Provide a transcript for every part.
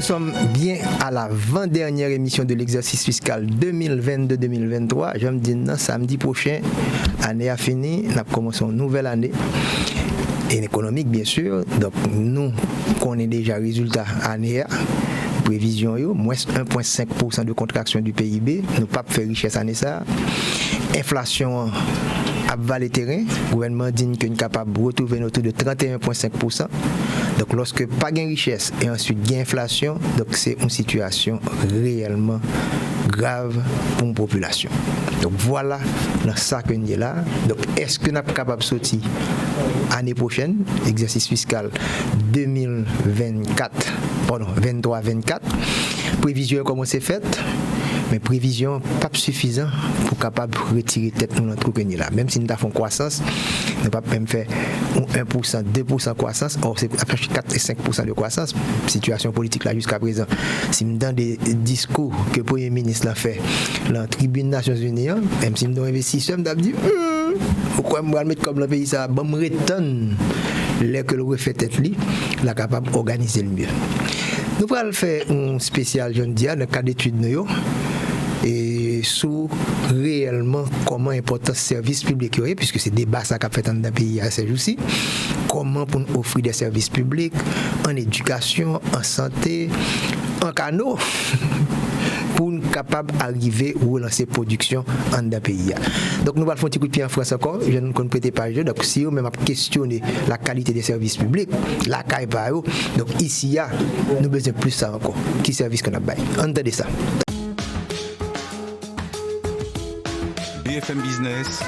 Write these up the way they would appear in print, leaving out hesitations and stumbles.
sommes bien à l'avant-dernière émission de l'exercice fiscal 2022-2023. Je me dis, non, samedi prochain, année a fini, nous commençons une nouvelle année. Et économique, bien sûr. Donc, nous connaissons déjà le résultat annuaire. Prévision, moins 1,5% de contraction du PIB. Nous pas faire richesse année ça. Inflation à valer terrain. Le gouvernement dit que nous sommes capables de retrouver autour de 31,5%. Donc, lorsque pas de richesse et ensuite gain inflation, donc c'est une situation réellement grave pour une population. Donc, voilà dans ça que nous sommes là. Donc, est-ce que nous sommes capables de sortir année prochaine, exercice fiscal 23-24, prévision comment c'est fait, mais prévision pas suffisant pour capable retirer tête dans notre truc là. Même si nous avons croissance, nous pas même faire 1%, 2% croissance, or c'est après 4 et 5% de croissance. Situation politique là jusqu'à présent. Si nous dans des discours que le Premier ministre l'a fait dans la tribune des Nations Unies, même si nous avons investisseurs, nous avons dit pourquoi me mettre comme le pays ça, me retonne les que le refait tête li, la capable d'organiser le mieux. Nous allons faire un spécial jeune dia dans le cas d'études nous et sur réellement comment important service public est, puisque c'est débat ça qu'a fait dans le pays à ces jours-ci, comment pour nous offrir des services publics en éducation, en santé, en canot pour nous capables d'arriver ou relancer production en dans pays. Donc nous allons faire un petit coup de pied en France encore, je ne connais pas jeu. Donc si vous même questionner la qualité des services publics, la caille par eux. Donc ici nous besoin plus ça encore. Qui service qu'on a bail. Entendez ça. BFM Business,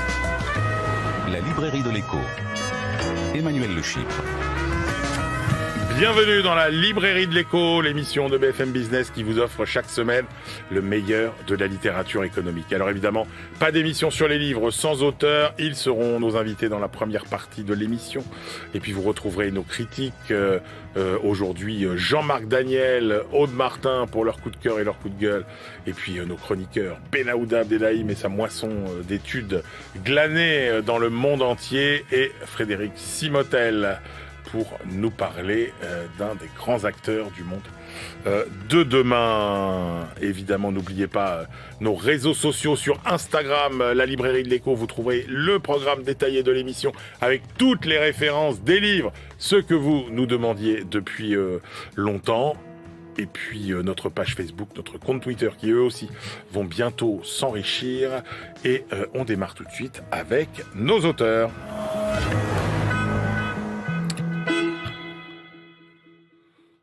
la librairie de l'écho. Emmanuel Le Chypre. Bienvenue dans la librairie de l'écho, l'émission de BFM Business qui vous offre chaque semaine le meilleur de la littérature économique. Alors évidemment, pas d'émission sur les livres sans auteur, ils seront nos invités dans la première partie de l'émission. Et puis vous retrouverez nos critiques, aujourd'hui Jean-Marc Daniel, Aude Martin pour leur coup de cœur et leur coup de gueule. Et puis nos chroniqueurs Benaouda Abdelhaim et sa moisson d'études glanées dans le monde entier et Frédéric Simotel pour nous parler d'un des grands acteurs du monde de demain. Évidemment, n'oubliez pas nos réseaux sociaux sur Instagram, la librairie de l'écho. Vous trouverez le programme détaillé de l'émission avec toutes les références des livres, ce que vous nous demandiez depuis longtemps. Et puis notre page Facebook, notre compte Twitter qui eux aussi vont bientôt s'enrichir. Et on démarre tout de suite avec nos auteurs.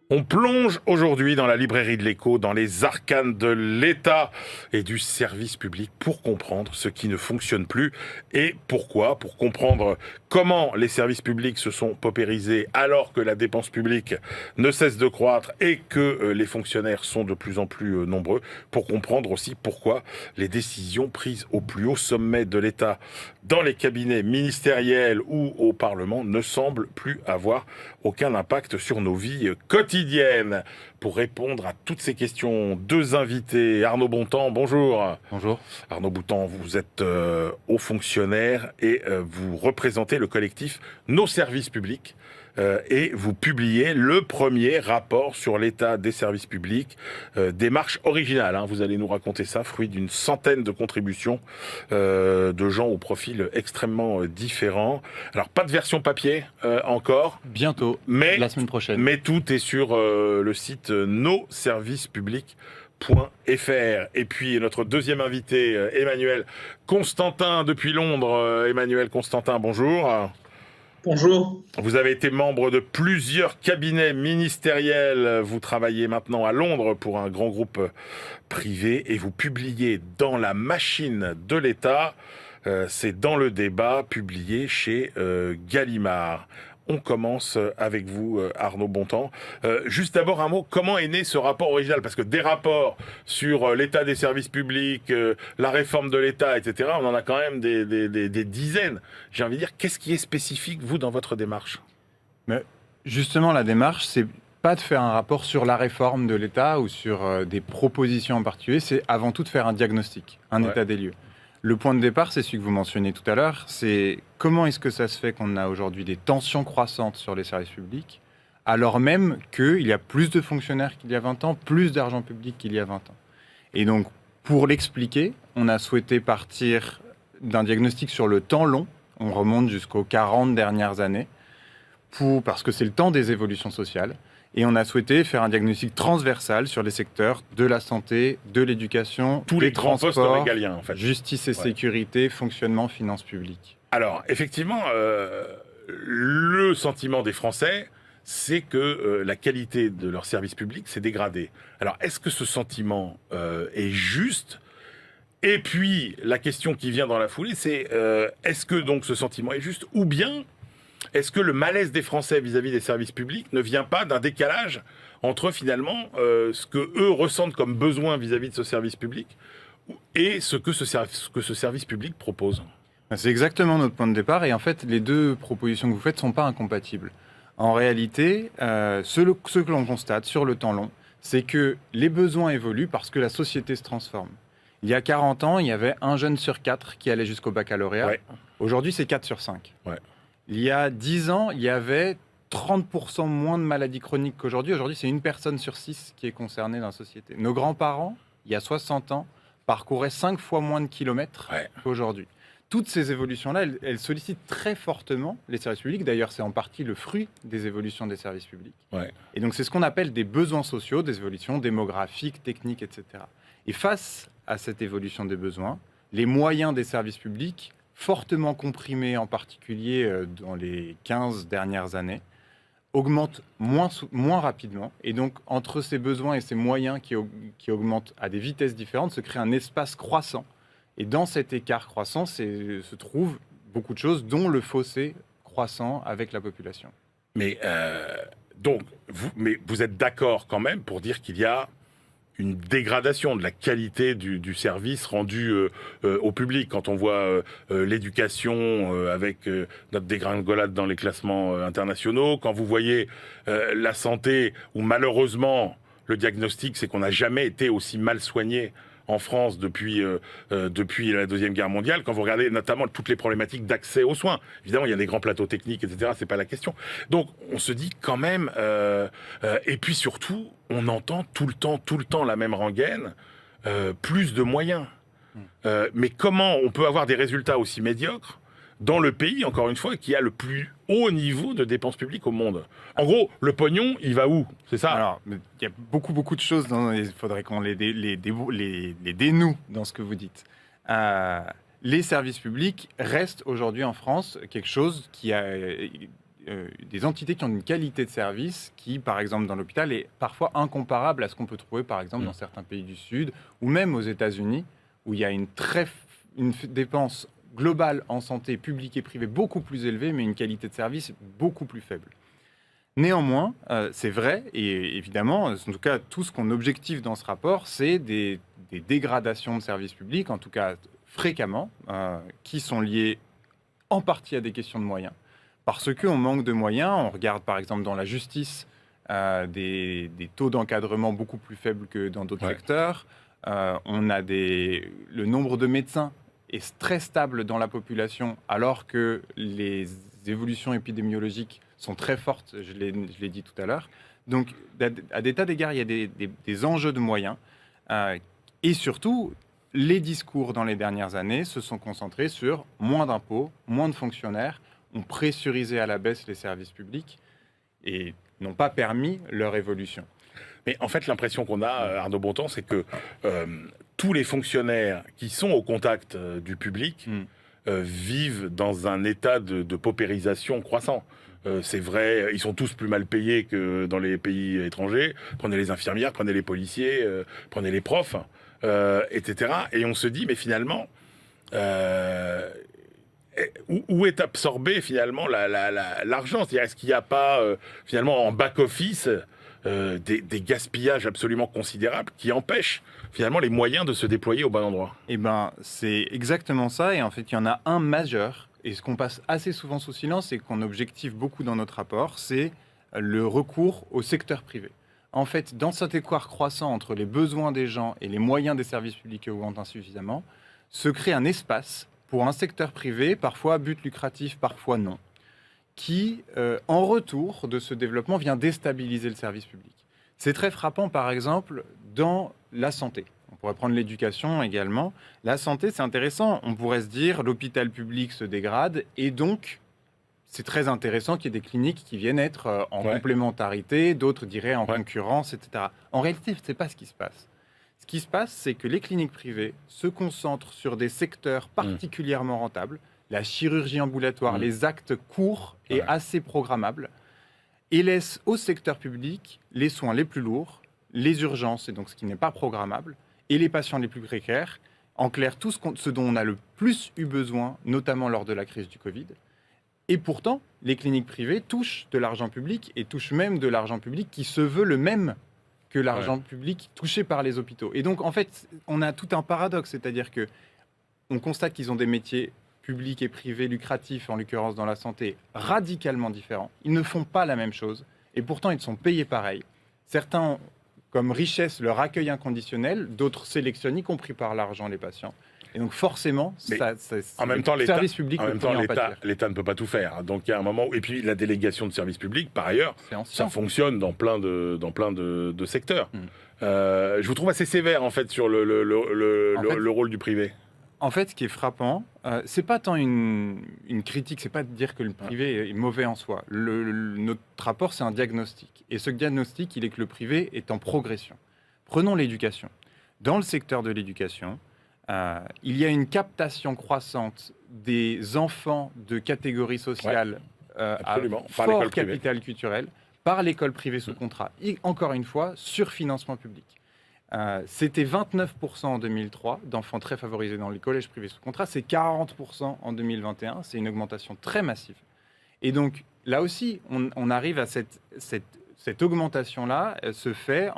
On plonge aujourd'hui dans la librairie de l'écho, dans les arcanes de l'État et du service public pour comprendre ce qui ne fonctionne plus et pourquoi, pour comprendre comment les services publics se sont paupérisés alors que la dépense publique ne cesse de croître et que les fonctionnaires sont de plus en plus nombreux, pour comprendre aussi pourquoi les décisions prises au plus haut sommet de l'État, dans les cabinets ministériels ou au Parlement, ne semblent plus avoir aucun impact sur nos vies quotidiennes. Pour répondre à toutes ces questions, deux invités. Arnaud Bontemps, bonjour. Bonjour. Arnaud Bontemps, vous êtes haut fonctionnaire et vous représentez le collectif Nos Services Publics. Et vous publiez le premier rapport sur l'état des services publics, démarche originale, hein, vous allez nous raconter ça, fruit d'une centaine de contributions de gens au profil extrêmement différents. Alors pas de version papier encore. Bientôt, mais, la semaine prochaine. Mais tout est sur le site nosservicespublics.fr. Et puis notre deuxième invité, Emmanuel Constantin depuis Londres. Emmanuel Constantin, bonjour. Bonjour. Vous avez été membre de plusieurs cabinets ministériels. Vous travaillez maintenant à Londres pour un grand groupe privé et vous publiez dans la machine de l'État. C'est dans le débat, publié chez Gallimard. On commence avec vous, Arnaud Bontemps. Juste d'abord un mot, comment est né ce rapport original ? Parce que des rapports sur l'état des services publics, la réforme de l'État, etc., on en a quand même des dizaines. J'ai envie de dire, qu'est-ce qui est spécifique, vous, dans votre démarche ? Mais justement, la démarche, c'est pas de faire un rapport sur la réforme de l'État ou sur des propositions en particulier, c'est avant tout de faire un diagnostic, un état des lieux. Le point de départ, c'est celui que vous mentionnez tout à l'heure, c'est comment est-ce que ça se fait qu'on a aujourd'hui des tensions croissantes sur les services publics, alors même qu'il y a plus de fonctionnaires qu'il y a 20 ans, plus d'argent public qu'il y a 20 ans. Et donc, pour l'expliquer, on a souhaité partir d'un diagnostic sur le temps long, on remonte jusqu'aux 40 dernières années, parce que c'est le temps des évolutions sociales, et on a souhaité faire un diagnostic transversal sur les secteurs de la santé, de l'éducation, Tous des les grands postes transports, régaliens, en fait. justice et sécurité, fonctionnement, finances publiques. Alors, effectivement, le sentiment des Français, c'est que la qualité de leur service public s'est dégradée. Alors, est-ce que ce sentiment est juste ? Et puis, la question qui vient dans la foulée, c'est est-ce que donc ce sentiment est juste ? Ou bien, est-ce que le malaise des Français vis-à-vis des services publics ne vient pas d'un décalage entre finalement ce que eux ressentent comme besoin vis-à-vis de ce service public et ce que ce service public propose ? C'est exactement notre point de départ, et en fait, les deux propositions que vous faites ne sont pas incompatibles. En réalité, ce que l'on constate sur le temps long, c'est que les besoins évoluent parce que la société se transforme. Il y a 40 ans, il y avait 1 jeune sur 4 qui allait jusqu'au baccalauréat. Ouais. Aujourd'hui, c'est 4 sur 5. Ouais. Il y a 10 ans, il y avait 30% moins de maladies chroniques qu'aujourd'hui. Aujourd'hui, c'est 1 personne sur 6 qui est concernée dans la société. Nos grands-parents, il y a 60 ans, parcouraient 5 fois moins de kilomètres qu'aujourd'hui. Toutes ces évolutions-là, elles sollicitent très fortement les services publics. D'ailleurs, c'est en partie le fruit des évolutions des services publics. Ouais. Et donc, c'est ce qu'on appelle des besoins sociaux, des évolutions démographiques, techniques, etc. Et face à cette évolution des besoins, les moyens des services publics, fortement comprimés en particulier dans les 15 dernières années, augmentent moins rapidement. Et donc, entre ces besoins et ces moyens qui augmentent à des vitesses différentes, se crée un espace croissant. Et dans cet écart croissant se trouvent beaucoup de choses, dont le fossé croissant avec la population. Mais vous êtes d'accord quand même pour dire qu'il y a une dégradation de la qualité du service rendu au public. Quand on voit l'éducation avec notre dégringolade dans les classements internationaux, quand vous voyez la santé, où malheureusement le diagnostic, c'est qu'on n'a jamais été aussi mal soigné en France depuis la Deuxième Guerre mondiale, quand vous regardez notamment toutes les problématiques d'accès aux soins. Évidemment, il y a des grands plateaux techniques, etc., c'est pas la question. Donc, on se dit quand même... et puis surtout, on entend tout le temps la même rengaine, plus de moyens. Mais comment on peut avoir des résultats aussi médiocres dans le pays, encore une fois, qui a le plus haut niveau de dépenses publiques au monde? En gros, le pognon, il va où? C'est ça? Alors, il y a beaucoup de choses, il faudrait qu'on les dénoue dans ce que vous dites. Les services publics restent aujourd'hui en France quelque chose qui a... des entités qui ont une qualité de service qui, par exemple, dans l'hôpital, est parfois incomparable à ce qu'on peut trouver, par exemple, dans certains pays du Sud, ou même aux États-Unis, où il y a une dépense globale en santé publique et privée beaucoup plus élevée, mais une qualité de service beaucoup plus faible. Néanmoins, c'est vrai, et évidemment, en tout cas, tout ce qu'on objective dans ce rapport, c'est des dégradations de services publics, en tout cas fréquemment, qui sont liées en partie à des questions de moyens. Parce qu'on manque de moyens, on regarde par exemple dans la justice des taux d'encadrement beaucoup plus faibles que dans d'autres secteurs. On a le nombre de médecins est très stable dans la population, alors que les évolutions épidémiologiques sont très fortes, je l'ai dit tout à l'heure. Donc, à des tas d'égards, il y a des enjeux de moyens. Et surtout, les discours dans les dernières années se sont concentrés sur moins d'impôts, moins de fonctionnaires, ont pressurisé à la baisse les services publics et n'ont pas permis leur évolution. Mais en fait, l'impression qu'on a, Arnaud Bontemps, c'est que tous les fonctionnaires qui sont au contact du public vivent dans un état de paupérisation croissant. C'est vrai, ils sont tous plus mal payés que dans les pays étrangers. Prenez les infirmières, prenez les policiers, prenez les profs, etc. Et on se dit, mais finalement... où est absorbé finalement l'argent? C'est-à-dire, est-ce qu'il n'y a pas finalement en back-office des gaspillages absolument considérables qui empêchent finalement les moyens de se déployer au bon endroit? Eh bien, c'est exactement ça. Et en fait, il y en a un majeur. Et ce qu'on passe assez souvent sous silence et qu'on objective beaucoup dans notre rapport, c'est le recours au secteur privé. En fait, dans cet écart croissant entre les besoins des gens et les moyens des services publics qui augmentent insuffisamment, se crée un espace pour un secteur privé, parfois à but lucratif, parfois non, qui, en retour de ce développement, vient déstabiliser le service public. C'est très frappant, par exemple, dans la santé. On pourrait prendre l'éducation également. La santé, c'est intéressant. On pourrait se dire, l'hôpital public se dégrade, et donc, c'est très intéressant qu'il y ait des cliniques qui viennent être en complémentarité, d'autres diraient en concurrence, etc. En réalité, ce n'est pas ce qui se passe. Ce qui se passe, c'est que les cliniques privées se concentrent sur des secteurs particulièrement rentables, la chirurgie ambulatoire, les actes courts et assez programmables, et laissent au secteur public les soins les plus lourds, les urgences, et donc ce qui n'est pas programmable, et les patients les plus précaires. En clair, tout ce dont on a le plus eu besoin, notamment lors de la crise du Covid. Et pourtant, les cliniques privées touchent de l'argent public, et touchent même de l'argent public qui se veut le même que l'argent public touché par les hôpitaux. Et donc, en fait, on a tout un paradoxe, c'est-à-dire que on constate qu'ils ont des métiers publics et privés lucratifs, en l'occurrence dans la santé, radicalement différents. Ils ne font pas la même chose, et pourtant ils sont payés pareil. Certains ont comme richesse leur accueil inconditionnel, d'autres sélectionnent, y compris par l'argent, les patients. Et donc forcément, en même temps, le service public, l'État ne peut pas tout faire. Donc il y a un moment où, et puis la délégation de service public, par ailleurs, ça fonctionne dans plein de secteurs. Je vous trouve assez sévère en fait sur le rôle du privé. En fait, ce qui est frappant, c'est pas tant une critique, c'est pas de dire que le privé est mauvais en soi. Notre rapport, c'est un diagnostic. Et ce diagnostic, il est que le privé est en progression. Prenons l'éducation. Dans le secteur de l'éducation, il y a une captation croissante des enfants de catégorie sociale à fort capital culturel par l'école privée sous contrat. Et encore une fois, sur financement public. C'était 29% en 2003 d'enfants très favorisés dans les collèges privés sous contrat, c'est 40% en 2021, c'est une augmentation très massive. Et donc là aussi, on arrive à cette augmentation-là, se fait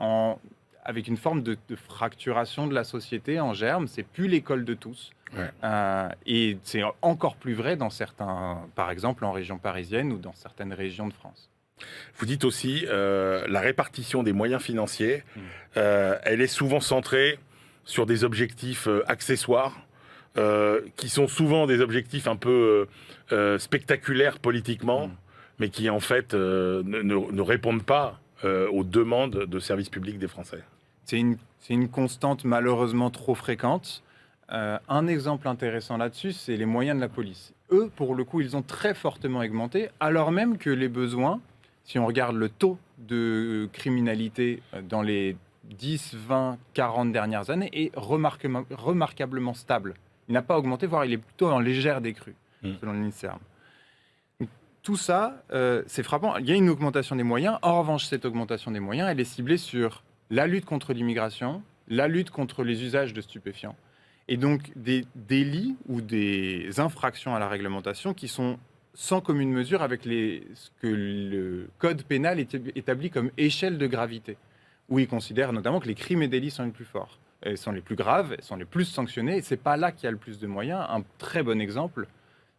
avec une forme de fracturation de la société en germe, c'est plus l'école de tous. Et c'est encore plus vrai dans certains, par exemple en région parisienne ou dans certaines régions de France. Vous dites aussi la répartition des moyens financiers, elle est souvent centrée sur des objectifs accessoires, qui sont souvent des objectifs un peu spectaculaires politiquement, mais qui en fait ne répondent pas aux demandes de services publics des Français. C'est une constante malheureusement trop fréquente. Un exemple intéressant là-dessus, c'est les moyens de la police. Eux, pour le coup, ils ont très fortement augmenté, alors même que les besoins, si on regarde le taux de criminalité dans les 10, 20, 40 dernières années, est remarquablement stable. Il n'a pas augmenté, voire il est plutôt en légère décrue, selon l'INSERM. Tout ça, c'est frappant. Il y a une augmentation des moyens. En revanche, cette augmentation des moyens, elle est ciblée sur la lutte contre l'immigration, la lutte contre les usages de stupéfiants, et donc des délits ou des infractions à la réglementation qui sont sans commune mesure avec ce que le code pénal établit comme échelle de gravité, où il considère notamment que les crimes et délits sont les plus forts, sont les plus graves, sont les plus sanctionnés, et c'est pas là qu'il y a le plus de moyens. Un très bon exemple,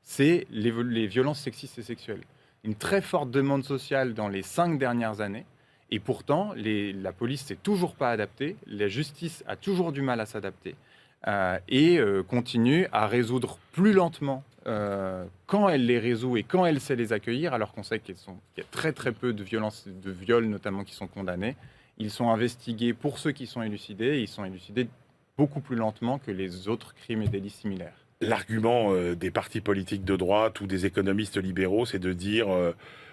c'est les violences sexistes et sexuelles. Une très forte demande sociale dans les 5 dernières années, et pourtant, la police s'est toujours pas adaptée, la justice a toujours du mal à s'adapter, et continue à résoudre plus lentement quand elle les résout et quand elle sait les accueillir, alors qu'on sait qu'il y a très très peu de violences, de viols notamment, qui sont condamnés. Ils sont investigués pour ceux qui sont élucidés, et ils sont élucidés beaucoup plus lentement que les autres crimes et délits similaires. L'argument des partis politiques de droite ou des économistes libéraux, c'est de dire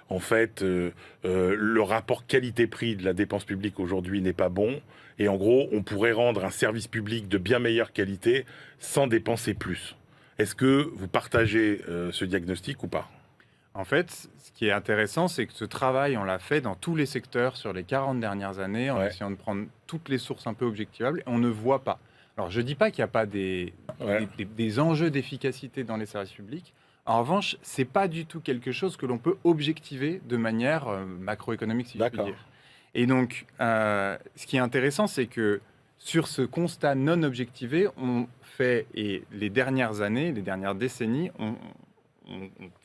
en fait le rapport qualité-prix de la dépense publique aujourd'hui n'est pas bon, et en gros on pourrait rendre un service public de bien meilleure qualité sans dépenser plus. Est-ce que vous partagez ce diagnostic ou pas ? En fait, ce qui est intéressant, c'est que ce travail, on l'a fait dans tous les secteurs sur les 40 dernières années, en essayant de prendre toutes les sources un peu objectivables, et on ne voit pas. Alors, je ne dis pas qu'il n'y a pas des enjeux d'efficacité dans les services publics. En revanche, ce n'est pas du tout quelque chose que l'on peut objectiver de manière macroéconomique, si je puis dire. Et donc, ce qui est intéressant, c'est que sur ce constat non objectivé, on fait, et les dernières années, les dernières décennies, on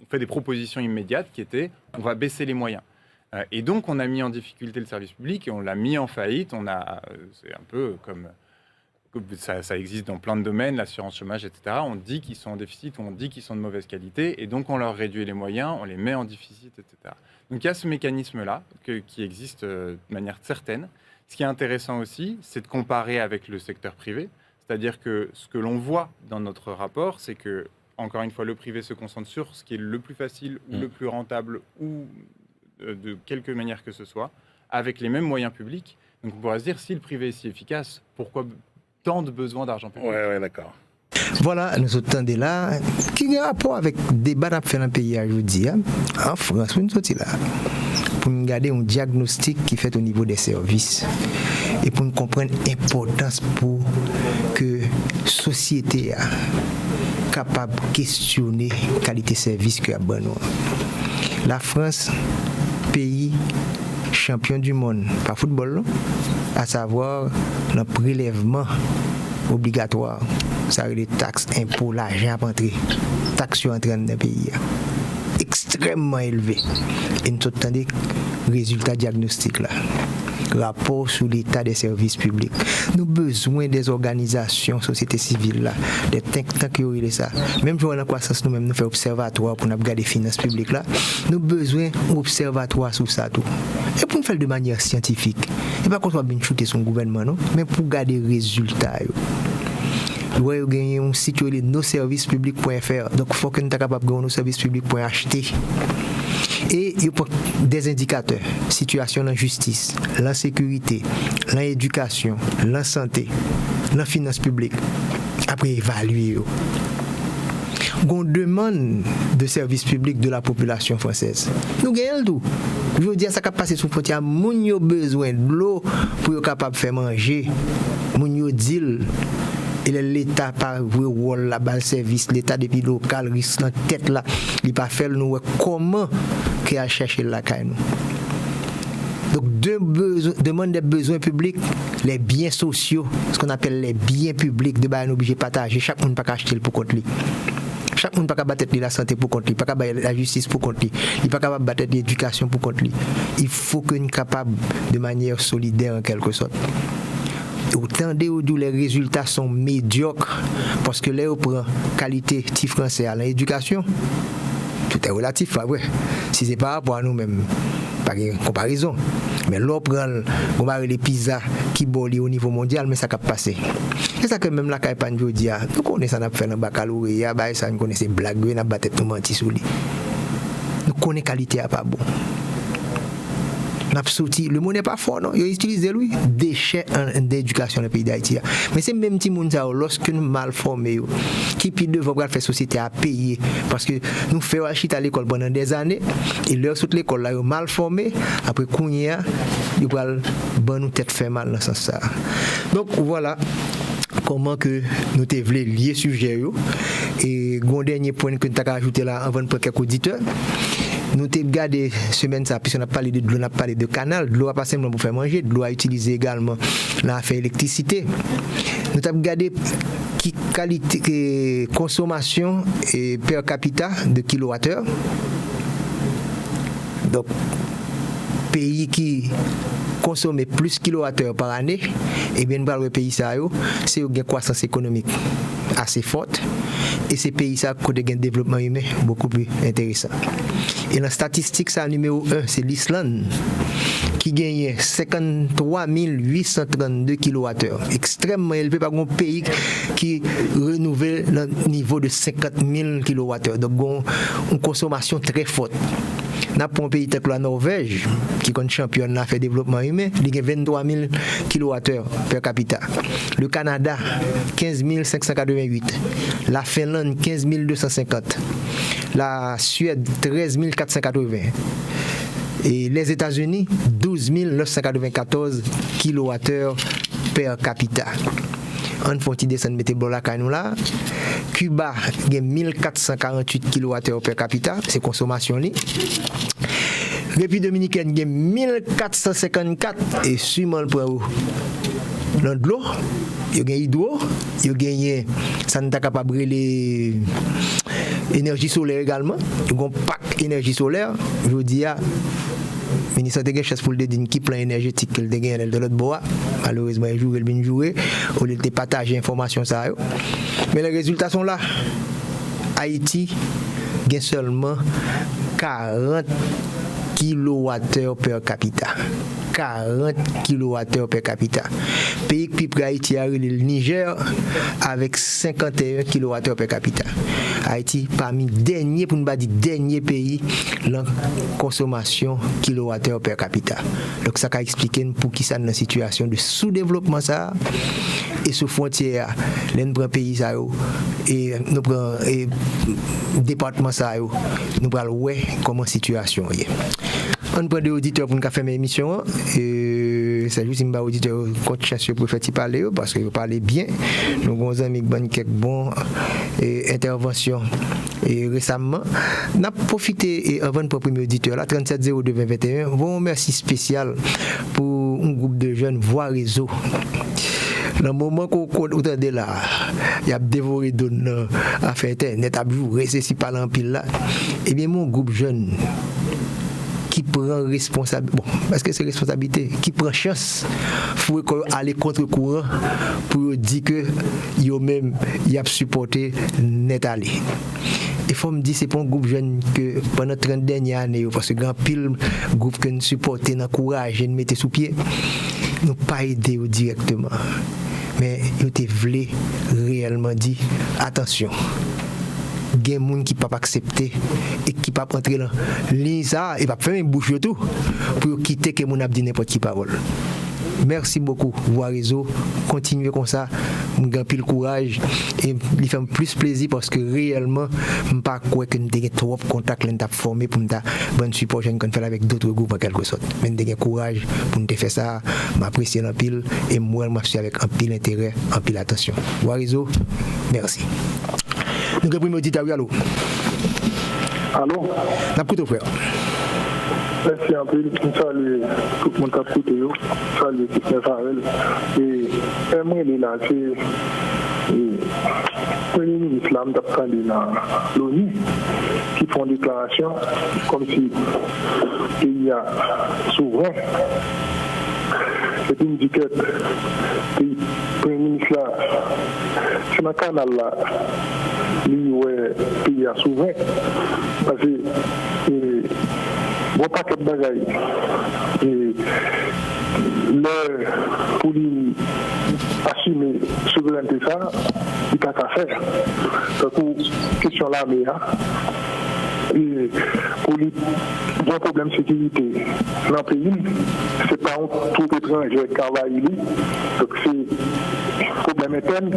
fait des propositions immédiates qui étaient « on va baisser les moyens ». Et donc, on a mis en difficulté le service public et on l'a mis en faillite. C'est un peu comme Ça existe dans plein de domaines, l'assurance chômage, etc. On dit qu'ils sont en déficit, on dit qu'ils sont de mauvaise qualité, et donc on leur réduit les moyens, on les met en déficit, etc. Donc il y a ce mécanisme-là qui existe de manière certaine. Ce qui est intéressant aussi, c'est de comparer avec le secteur privé. C'est-à-dire que ce que l'on voit dans notre rapport, c'est que, encore une fois, le privé se concentre sur ce qui est le plus facile ou le plus rentable ou de quelque manière que ce soit, avec les mêmes moyens publics. Donc on pourrait se dire, si le privé est si efficace, pourquoi tant de besoin d'argent public? Ouais, d'accord. Voilà, nous entendons là, qui a rapport avec le débat qu'on fait dans le pays aujourd'hui. En France, nous sommes là pour nous garder un diagnostic qui est fait au niveau des services et pour nous comprendre l'importance pour que la société soit capable de questionner la qualité de service que a besoin. La France, pays champion du monde par football, à savoir le prélèvement obligatoire, ça veut dire taxes, impôts, l'argent à entrer, taxes sur entrée dans le pays, extrêmement élevé. Et nous attendons résultat diagnostic là, rapport sur l'état des services publics. Nous avons besoin des organisations, société civile là, des think tanks qui ont ça. Même si on a croissance nous-mêmes, nous faisons observatoire pour nous regarder les finances publiques là. Nous avons besoin d'observatoire sur ça tout. Et pour nous faire de manière scientifique. Et pas qu'on soit bien shooter son gouvernement non, mais pour garder les résultats. Vous avez gagné un site qui est nosservicespublics.fr. Donc il faut que nous soyons capables de gagner nosservicespublics.ht. Et il y a des indicateurs, situation dans la justice, la sécurité, l'éducation, la santé, la finance publique. Après évaluer. On demande de services publics de la population française. Nous gagnons tout. Je veux dire, ça va passer sous frontière. Nous avons besoin de l'eau pour être capable de faire manger. Nous avons dit et l'État par rôle là-bas le service l'État depuis local risque dans tête là il pas faire nous comment qu'il a cherché la caille nous. Donc demande des besoins publics, les biens sociaux, ce qu'on appelle les biens publics de bail obligé partager, chaque monde pas acheter pour compte lui. Chaque monde pas capable battre la santé pour compte lui, pas capable la justice pour compte lui, il pas capable battre l'éducation pour compte lui. Il faut que nous capable de manière solidaire en quelque sorte. Autant où les résultats sont médiocres parce que là on prend qualité petit français à l'éducation, tout est relatif, pas vrai. Si c'est par rapport à nous-mêmes, pas de comparaison. Mais là on prend les pizzas qui bolent au niveau mondial, mais ça cap passer. C'est ça que même la campagne aujourd'hui, nous connaissons ça n'a fait un baccalauréat, ça nous connaissons blague, n'a pas tête tout menti sur lui. Nous connaissons qualité à pas bon. Le monde n'est pas fort, non? Il utilise lui déchets d'éducation dans le pays d'Haïti. Mais c'est même petit monde lorsque nous mal formés, qui puis devant faire société à payer parce que nous faisons acheter à l'école pendant des années et leur toute l'école là mal formé après kounya ils vont bon nous tête fait mal dans ce sens. Donc voilà comment que nous te voulons lier sujet et un dernier point que tu as ajouté là avant de prendre quelques auditeurs. Nous avons regardé semaine ça, puisqu'on a parlé de l'eau, on a parlé de canal. De l'eau pas simplement pour faire manger, de l'eau à utiliser également là faire électricité. Nous avons regardé qui qualité consommation et per capita de kilowattheure. Donc pays qui consommer plus kilowattheure par année, et bien dans le pays ça c'est une croissance économique assez forte et ces pays ça côté gain développement humain beaucoup plus intéressant. Et la statistique ça numéro 1 c'est l'Islande qui gagne 53 832 kilowattheures, extrêmement élevé par un pays qui renouvelle le niveau de 50 000 kilowattheures, donc une consommation très forte. N'a pas un pays tel que la Norvège qui est championne dans fait développement humain, il a 23 000 kWh per capita. Le Canada 15 588, la Finlande 15 250, la Suède 13 480 et les États-Unis 12 994 kWh per capita. On faut descendre mettre bloc à nous là. Cuba a 1448 kWh per capita, c'est consommation li. République dominicaine a 1454 et suivant le point dans de l'eau, il y a hydro, il y a ça n'est pas capable les énergie solaire également. Il y a un pack énergie solaire, je dis Le ministre a chance pour le dire qui plan énergétique qu'il a gagné de l'autre bois. Malheureusement, il joue, il bien joué. Au lieu de partager l'information, ça. Mais les résultats sont là. Haïti a seulement 40 kWh per capita. 40 kWh per capita. Pays qui plus Haïti a le Niger avec 51 kWh per capita. Haïti parmi dernier pour ne pas dire dernier pays la consommation kWh per capita. Donc ça a expliqué pour qui ça dans une situation de sous-développement ça et sous frontière l'un prend pays ça et nous prend département ça nous pral ouais comment situation est. On prend des auditeurs pour nous faire l'émission. C'est juste une auditeur compte chanceux pour faire parler parce que vous parlez bien. Nous avons amis qui quelques bonnes interventions récemment. On a profité avant de premier auditeur là 37 02 2021. Bon merci spécial pour un groupe de jeunes voix réseau. Dans le moment qu'on entendait là, il y a dévoré donne à faire internet, à jouer, c'est pas l'empile là. Eh bien mon groupe jeune qui prend responsabilité, bon, parce que c'est responsabilité, qui prend chance pour aller contre courant pour dire que yo même y a supporté net aller. Il faut me dire c'est pas un groupe jeune que pendant 30 dernières années parce que grand pile groupe que nous supporter dans courage et nous mettre sous pied, nous pas aider directement. Mais yo te voulait réellement dire attention. Il y a des gens qui ne peuvent pas accepter et qui ne peuvent pas entrer dans ligne ça et pas faire une bouche tout pour quitter que mon abdi n'importe qui parole. Merci beaucoup, Voix Réseau. Continuez comme ça. Je gagne plus le courage et il fait plus plaisir parce que réellement, je ne pas croire que nous avons trop de contacts que nous avons formés pour nous bon support qu'on fait avec d'autres groupes en quelque sorte. Mais nous avons courage pour nous faire ça. Je m'apprécie en pile et moi, je suis avec un pile intérêt, un pile attention. Voix Réseau, merci. Nous avons un auditeur. Allô? Allô? N'importe frère. Merci un peu. Je salue tout le monde qui a écouté. Je salue Christian Farel. Et moi, il est là. C'est le Premier ministre là, dans l'ONU qui font une déclaration comme si le pays est souverain. Et puis, il dit que le Premier ministre là, c'est dans le canal là. Le pays est souverain. Parce que bon paquet de bagailles et pour lui assumer souveraineté ça il n'a qu'à faire donc question là mais et pour lui un problème de sécurité dans le pays c'est pas un tout étranger qui travaille donc c'est problème interne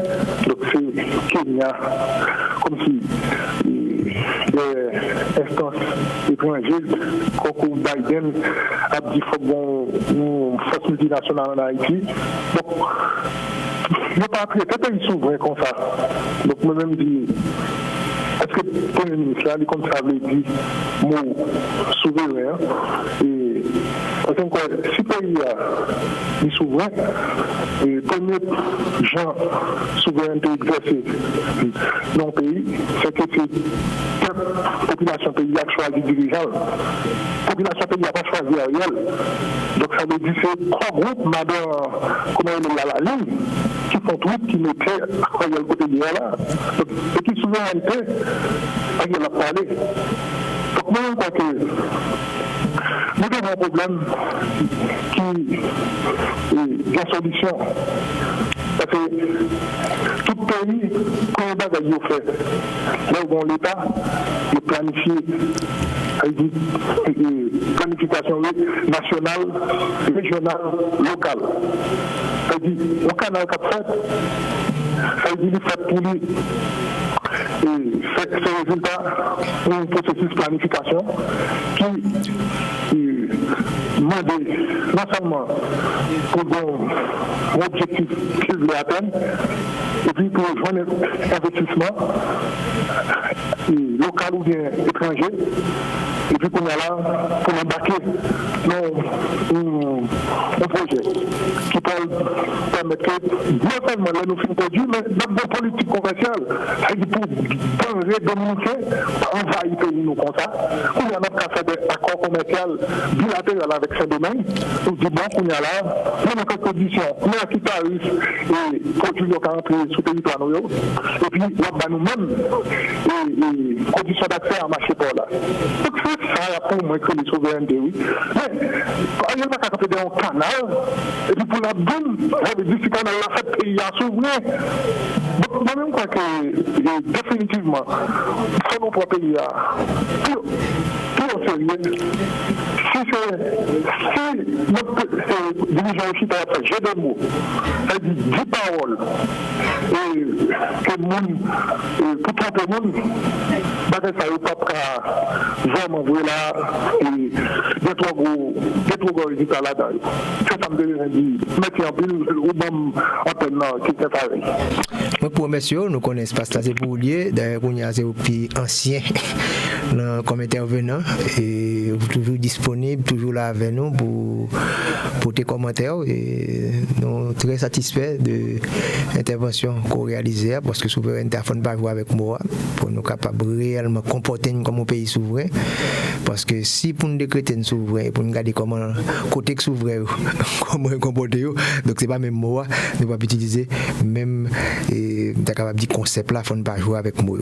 donc c'est Kenya comme si des instances étrangères, comme Biden a dit qu'il faut une force multinationale en Haïti. Donc, je ne pas traiter pays souverain comme ça. Donc, moi-même, je dis, est-ce que le Premier ministre, là, comme ça avait dit, mot souverain, et parce que si le pays est souverain, le premier genre souveraineté exercée dans le pays, c'est que c'est la population pays a choisi dirigeant. La population pays n'a pas choisi Ariel. Donc ça veut dire que c'est trois groupes, madame, comment il est là, la ligne, qui font tout, qui mettaient Ariel côté de là. Donc, et qui souveraineté, Ariel a parlé. Donc moi, je crois que nous avons un problème qui est une solution. Parce que tout pays, quand on a des fait, là où l'État est planifié, planification nationale, régionale, locale. C'est-à-dire, au canal qu'a fait, ça veut dire qu'il fait pour lui. Et ces résultats ont un processus de planification qui demande non seulement pour l'objectif qu'il veut atteindre, et puis pour joindre investissement local ou bien étranger, et puis qu'on a là pour embarquer dans un projet qui permettre que non seulement là nous finissons produire, mais dans la politique commerciale, c'est-à-dire pour danger dominicain, envahir le pays nous comme ça. On a fait des accords commerciaux bilatéraux avec ce domaine. On dit bon, on y a là, on a quelques conditions, on a qui tarif et produits qui rentrent sur le territoire nous. Et puis là-bas nous-mêmes, et conditions d'accès à marché pour là. Donc c'est ça pour moi que les souverainetés, oui. Mais il n'y a pas qu'à faire un canal, et puis pour la bonne, on dit que ce canal là fait pays à souverain. Donc moi-même je crois que définitivement, il faut notre pays pour sérieux. Si notre dirigeant aussi a fait j'ai des mots, c'est-à-dire 10 paroles, et que le monde, pour tromper le monde, ça ne peut pas vraiment voir là, et des trois gros résultats là-dedans. C'est ça me dit, mettre en pile, ou même en tenant, qui est pareil. Pour messieurs, nous connaissons pas ça, c'est pour lier, d'ailleurs, on y a des plus anciens comme intervenant, et toujours disponible, toujours là avec nous pour tes commentaires, et nous sommes très satisfaits de l'intervention qu'on réalise, parce que souveraineté a fait pas jouer avec moi, pour nous capables réellement comporter comme un pays souverain, parce que si pour nous décréter une souverain, pour nous garder comment côté souverain, comment comporter, donc c'est pas même moi, nous pas utiliser même t'es capable de dire concept là, faut ne pas jouer avec moi.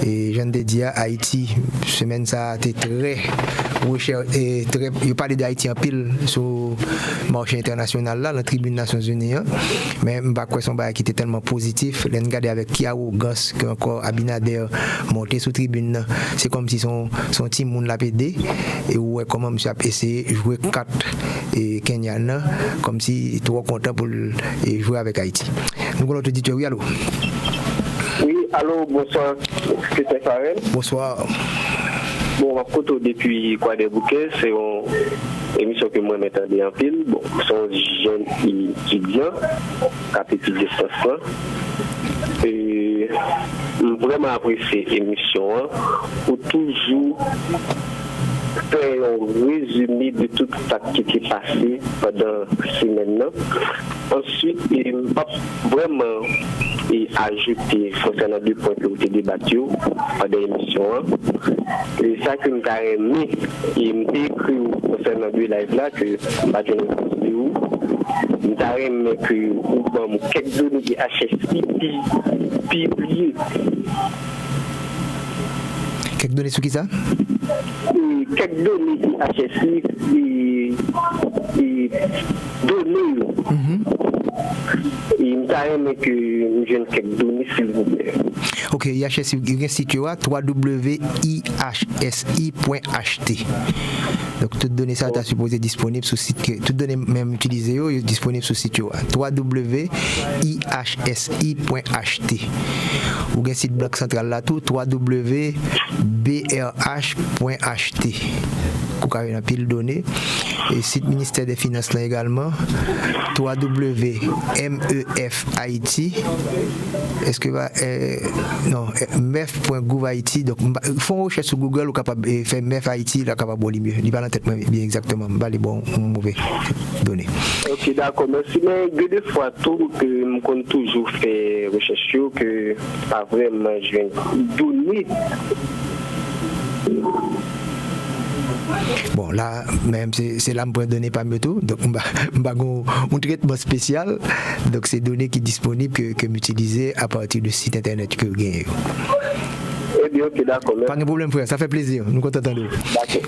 Et j'en ai dit à Haïti, semaine ça a été très recherche et très, il parlait d'Haïti en pile sur le marché international là, la tribune Nations Unies, mais bah quoi son bail qui était tellement positif, l'en regarder avec qui arrogance que encore Abinader monté sur tribune, c'est comme si son team monde l'a pédé et ouais comment monsieur a essayé jouer 4 et Kenyan comme si trop content pour jouer avec Haïti. Nous allons te dire oui allô. Oui, allô, bonsoir, secrétaire Farel. Bonsoir. Bon, ma photo depuis quoi des bouquets, c'est une émission que moi m'attendais en pile. Bon, sont jeunes étudiants qui étudient ça. Et vraiment apprécié l'émission pour toujours faire un résumé de tout ce qui est passé pendant cette semaine. Ensuite, il m'a vraiment ajouté concernant 2 points que vous avez débattus pendant l'émission. Et ça que nous avons aimé, il m'a écrit concernant 2 lives là que nous avons aimé que quelques données de HSI publiées. Quelques données sur qui ça? Quelques données de HSI données. Il m'a aimé que nous ayons quelques données, s'il vous plaît. Ok, IHSI, il site www.ihsi.ht. Donc, toutes données ça est supposé disponible sur le site, toutes données même utilisées est disponible sur le site www.ihsi.ht. Ou bien site bloc central là tout www.brh.ht. Vous avez une pile de données. Et site ministère des Finances là également www.mefhaiti. Est-ce que non mef.gouv Haïti. Donc font une recherche sur Google ou capable faire MEF Haïti là capable de mieux. Il pas en tête bien exactement pas les bons mauvais données. OK, d'accord, merci, mais deux fois tout que me compte toujours faire recherche que pas vraiment je viens donner. Bon, là, même c'est là pour donner pas mieux tout. Donc, on a un traitement spécial. Donc, c'est données qui sont disponibles que m'utiliser à partir du site internet que vous gagnez. Ok, d'accord. Pas de problème, frère. Ça fait plaisir. Nous comptons de vous. D'accord.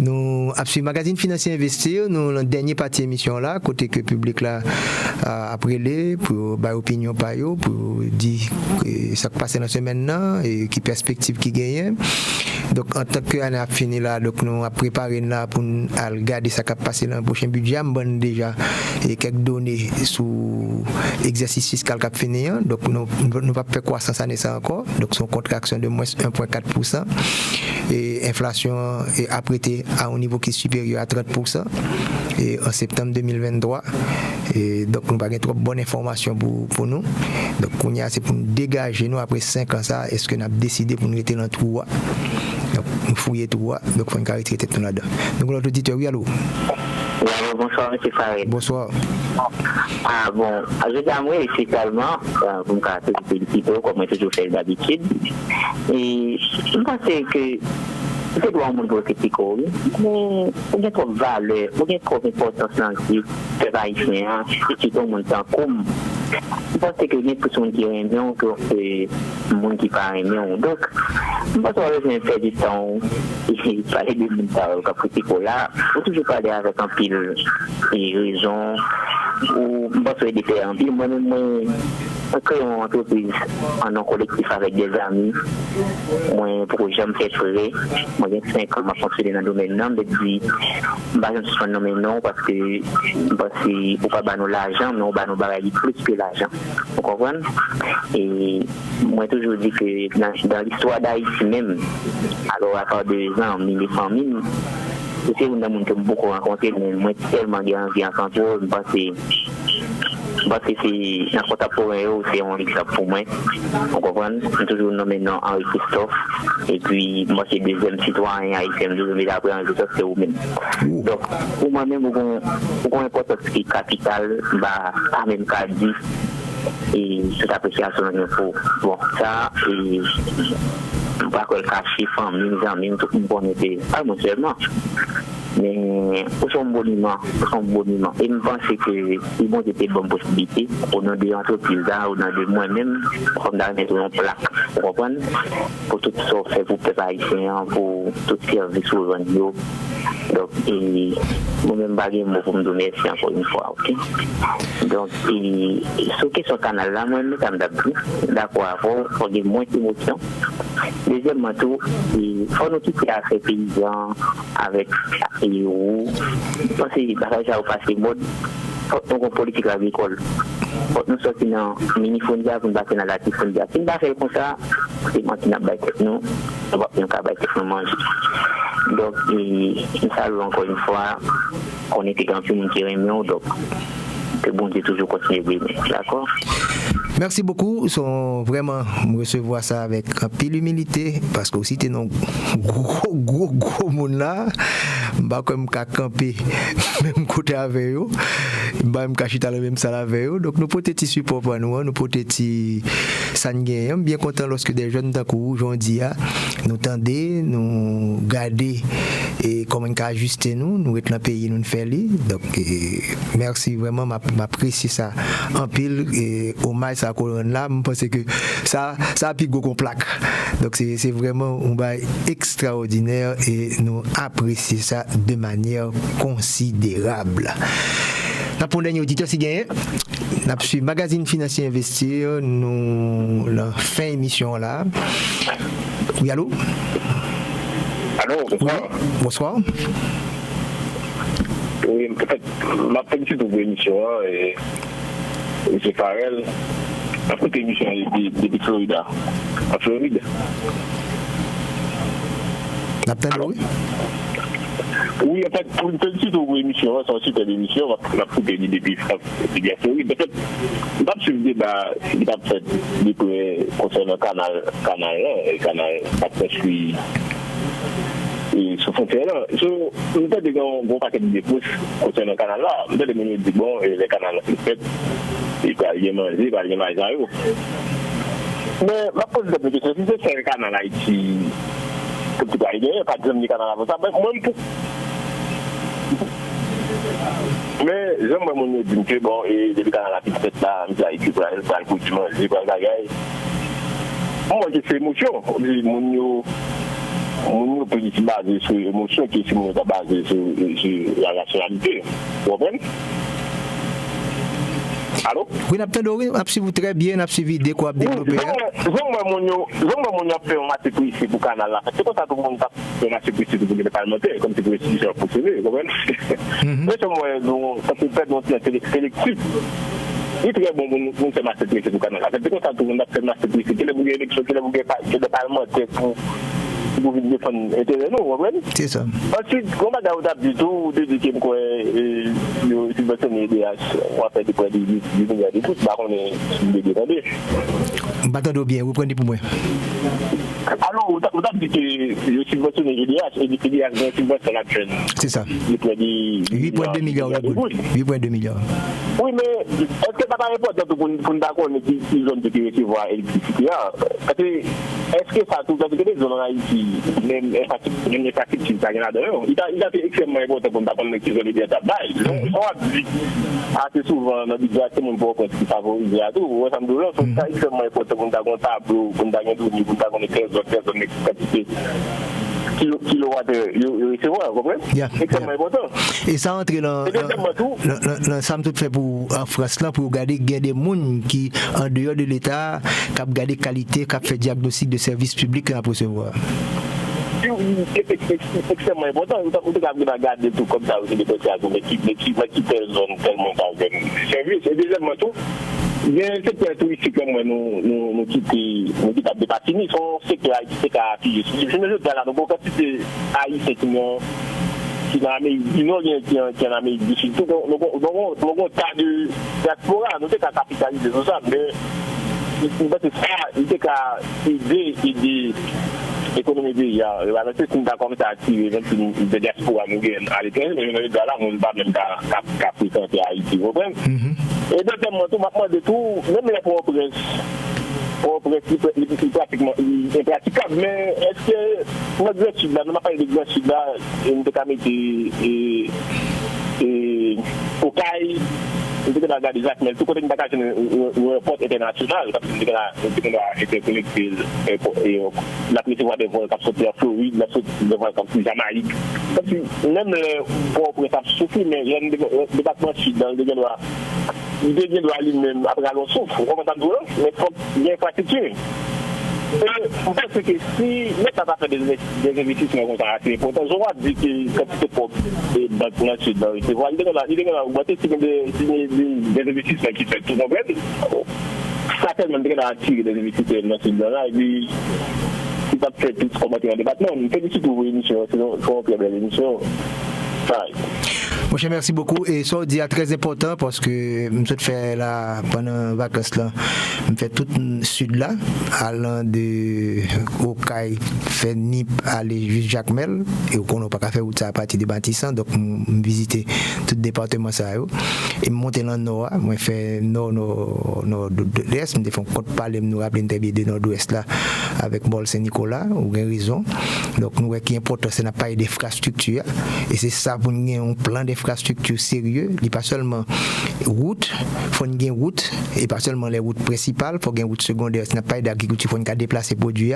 Nous, sur Magazine Financier Investir, nous, la dernière partie émission là, côté que le public là, après les, pour avoir opinion par eux, pour dire que ça passe dans la semaine là, et qui perspective qui gagne. Donc, en tant qu'on a fini là, donc nous avons préparé là pour regarder ce qui va passer dans le prochain budget. Nous avons déjà quelques données sur l'exercice fiscal qui a fini. Donc, nous ne pas faire croissance année ça encore. Donc, son contraction de moins 1,4%. Et inflation est apprêtée à un niveau qui est supérieur à 30%. Et en septembre 2023. Et donc, nous n'avons pas trop bonne information pour nous. Donc, c'est pour nous dégager, nous, après 5 ans, ça, est-ce que nous avons décidé pour nous être dans le trou? Donc, nous fouiller tout, donc il faut une caractéristique là-dedans. Donc, l'autre auditeur, oui, allô? Bonsoir, M. Farid. Bonsoir. Ah bon, je t'aimerais spécialement pour me caractériser un petit peu comme je toujours fait d'habitude. Et je pense que c'est pour un monde politique, mais il y a trop de valeur, il y a trop d'importance dans le livre, c'est pas ici, et tout le monde en commun. Je pense que les personnes qui aiment que c'est le monde qui parle mieux. Donc, je pense que je vais faire du temps, et parler de monde politique là, il faut toujours parler avec un pile et raison, ou je pense que des faire un pile, moi-même, créer une entreprise en un collectif avec des amis. Moi, projet me fait trouver. Moi, j'ai 5 ans, je fonctionne dans le domaine non, depuis, je suis dans le domaine non, parce que, c'est pour pas nous l'argent, mais on va nous barrer plus que l'argent. Vous comprenez? Et moi, toujours dit que dans l'histoire d'Haïti même, alors à part 2 ans, 1900, c'est un monde que beaucoup rencontré, mais moi, tellement bien en contrôle, parce que c'est un contemporain, c'est un exemple pour moi. On comprend? Je toujours nommé non Henri Christophe. Et puis, moi, c'est le deuxième citoyen haïtien. Je vais après Henri Christophe, c'est vous-même. Donc, pour moi-même, vous avez important ce qui est capital, pas même qu'à dire. Et toute appréciation pour bon, ça. Et pas que le cacher, famille, mes amis, tout le monde était pas moi seulement. Mais pour son monument. Et je pense que c'est bon, c'était une bonne possibilité pour nos deux entreprises, ou de moi-même, comme dans mettre une plaque, vous comprenez? Pour tout ça, fait pour les Haïtiens, pour tout service aux gens. Donc, moi-même, je pour me donner merci encore une fois, ok? Donc, ce qui est sur le canal là, moi-même, d'accord, il faut avoir moins d'émotions. Deuxièmement, il faut nous quitter à ces paysans avec les roues. Parce que ça va passer mode. Donc, en politique agricole. Nous sommes dans le mini-fondia, nous sommes dans la tifondia. Si nous faisons comme ça, c'est moi qui n'a pas été nous, on va pas manger. Donc, il s'allume encore une fois, on était dans le monde qui réunion, donc, que bon Dieu toujours continue de vivre. D'accord? Merci beaucoup. Sont vraiment recevoir ça avec un pile humilité parce que aussi t'es dans gros monde là, bah comme qu'à camper même côté avec eux, bah même cacher dans le même salle avec eux. Donc nous peut-être support pour nous peut-être sanguin bien content lorsque des jeunes d'un coup aujourd'hui nous tendez, nous garder et comment ajuster nous être dans le pays nous faire lui. Donc merci vraiment m'apprécie ça en pile et hommage à Couronne là, je pense que ça a plus gros qu'on plaque. Donc c'est vraiment un bail extraordinaire et nous apprécions ça de manière considérable. Pour les auditeurs, si gagné, nous avons Magazine Financier Investir, nous la fin émission là. Oui, allô? Allô, bonsoir. Oui, bonsoir. Oui, peut-être, ma petite émission et M. Farrell, la petite émission de Florida. En Floride. Oui, en fait, pour une petite émission, c'est aussi une émission, la petite depuis Floride. Peut-être, je ne sais pas si le débat, il a fait concernant le canal, et ce frontière-là, nous avons un gros paquet de dépôts concernant le canal là. Nous avons dit bon, les canaux sont faits, il va y manger, il va y manger. Mais ma pose de question, si c'est un canal Haïti, comme tu vas y aller, pas de canal avant ça, même pour. Mais j'aimerais dire que bon, et depuis canal Haïti, c'est là, il a été pour le coup du manger, pour la gueule. Moi, j'ai fait émotion, mon politique basée sur l'émotion qui est basée sur la nationalité. Vous comprenez? Allô? Oui, nous avons suivi très bien, nous avons suivi des quoi développer. Je vais faire un match ici pour le canal là. C'est comme ça que tout le monde fait un match ici pour les parlementaires, comme c'est pour les institutions pour se vous comprenez? Mais ça peut faire donc sélectif. Il est très bon pour faire match ici pour le canal là. C'est comme ça que tout le monde fait un match ici. Quel est le élection, quel est le parlementaire pour pour venir défendre l'intérêt, nous, vous comprenez? C'est ça. Ensuite, comment on a du tout, de dire que le subventionné DH, on va faire des points de 10 milliards de foot, on est dédécandé. M'attendez bien, vous prenez pour moi. Alors, on a dit que le subventionné DH et le PDH vient subventionner la chaîne. C'est ça. 8,2 milliards. 8,2 milliards. Oui, mais est-ce que ça va répondre pour nous d'accord qui zone de recevoir l'électricité? Parce que est-ce que ça tout dans les zones en Haïti, même infrastructure, ça vient là-dedans? Il a fait extrêmement important pour nous d'accord qui zone de bail. Donc, on a dit assez souvent dans le budget, c'est mon bon qui favorise à tout. Ça me donne c'est extrêmement important pour nous d'accord tableau, pour nous d'accord pour nous d'accord les 15 autres quantité. Kilowatts recevoir, vous comprenez? C'est extrêmement important. Et ça entre dans ça tout fait pour en France là pour regarder qu'il y a des gens qui en dehors de l'État qui regardent qualité, qui fait diagnostic de services publics à recevoir. C'est extrêmement important. Vous devez regarder tout comme ça, vous devez l'équipe va quitter la zone tellement service. Et deuxièmement tout, il y a un secteur touristique comme nous quittons des Patini, son secteur haïtien qui a appuyé. Je me dis là, donc quand c'est haïtien qui est en Amérique du Nord, qui est en Amérique du Sud, donc on a tas de diaspora, nous sommes qu'à capitaliser sur ça, mais il était qu'à aider l'économie du pays. C'est une d'accord à attirer de diaspora à l'étranger, mais là, on ne va même qu'à fréquenter Haïti. Vous comprenez? Et deuxièmement, tout, maintenant de tout, même les pauvres c'est pratiquement impraticable, mais est-ce que notre grand sud là, nous n'avons pas de grand sud là, nous devons mettre au CAI, nous devons regarder Jacques Mel, tout côté de un port international, parce que nous devons interconnecter la recevoir des vols qui sortent en Floride, des vols comme Jamaïque. Même les pauvres ça souffre, mais il y a un département sud dans le il doit lui-même après la souffre, mais il faut bien infrastructure. Je pense que si l'État va faire des investissements comme ça, c'est important. Je vois dire que quand c'est pauvre dans le sud, il y a des investissements qui sont tout nombreux. Certainement, il y a attirer des investisseurs dans le sud, et puis il va faire tout ce qu'on va faire en débattement. On fait des pour l'émission, sinon il faut faire l'émission. Mon cher, merci beaucoup. Et ça, dit très important parce que je fais là pendant les vacances là, je fais tout le sud là, allant de Okaï, fait Nip, aller jusqu'à Jacmel, et on n'a pas fait ça à partir des bâtissants, donc je visiter tout le département ça et je monte dans le nord, je fais nord de l'est, je fais un compte parler, nous rappeler de nord-ouest là avec Bol Saint-Nicolas, ou une raison. Donc nous qui est important, c'est n'a pas d'infrastructure et c'est ça pour nous un plan d'infrastructure sérieux, il pas seulement route, faut une route et pas seulement les routes principales, faut une route secondaire, ce n'a pas d'agriculture, faut une déplacer produit.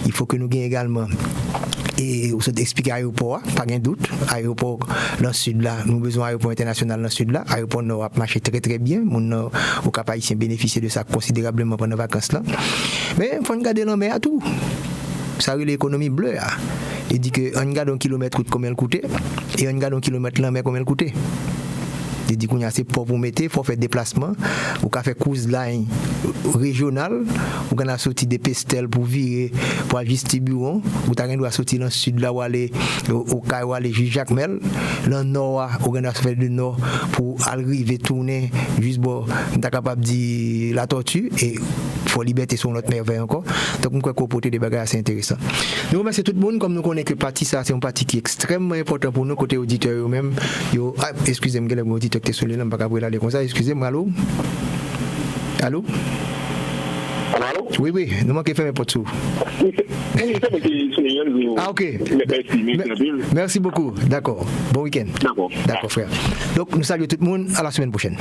Il faut que nous ayons également et vous expliquer l'aéroport, pas de doute, aéroport dans le sud là, nous avons besoin d'aéroport international dans le sud là, aéroport nord a marché très très bien, mon au cap haïtien bénéficier de ça considérablement pendant les vacances là. Mais il faut garder la mer à tout. Ça c'est l'économie bleue. Il dit que on regarde un kilomètre route combien elle coûtait et on regarde un kilomètre la mer combien elle coûtait. Il dit qu'on a assez pour mettre, il faut faire déplacement, ou qu'on fait cruise line régional, ou qu'on a sorti des pestels pour virer, pour ajuster bureau, ou qu'on a sorti dans le sud là où aller au Caille, aller jusqu'à Jacmel, dans le nord, ou qu'on a fait du nord pour arriver tourner juste pour être capable de dire la tortue et faut liberté sur notre merveille encore. Donc on peut comporter des bagages assez intéressants. Nous remercions tout le monde comme nous connaissons que partie ça c'est un parti qui est extrêmement important pour nous côté auditeur eux-mêmes. Excusez-moi les auditeurs qui sont là, pas capable d'aller comme ça. Excusez-moi, allô. Allô. Allô. Oui, nous manquons faire mes potes sous. Ah ok. Merci beaucoup. D'accord. Bon week-end. D'accord frère. Donc nous saluons tout le monde. À la semaine prochaine.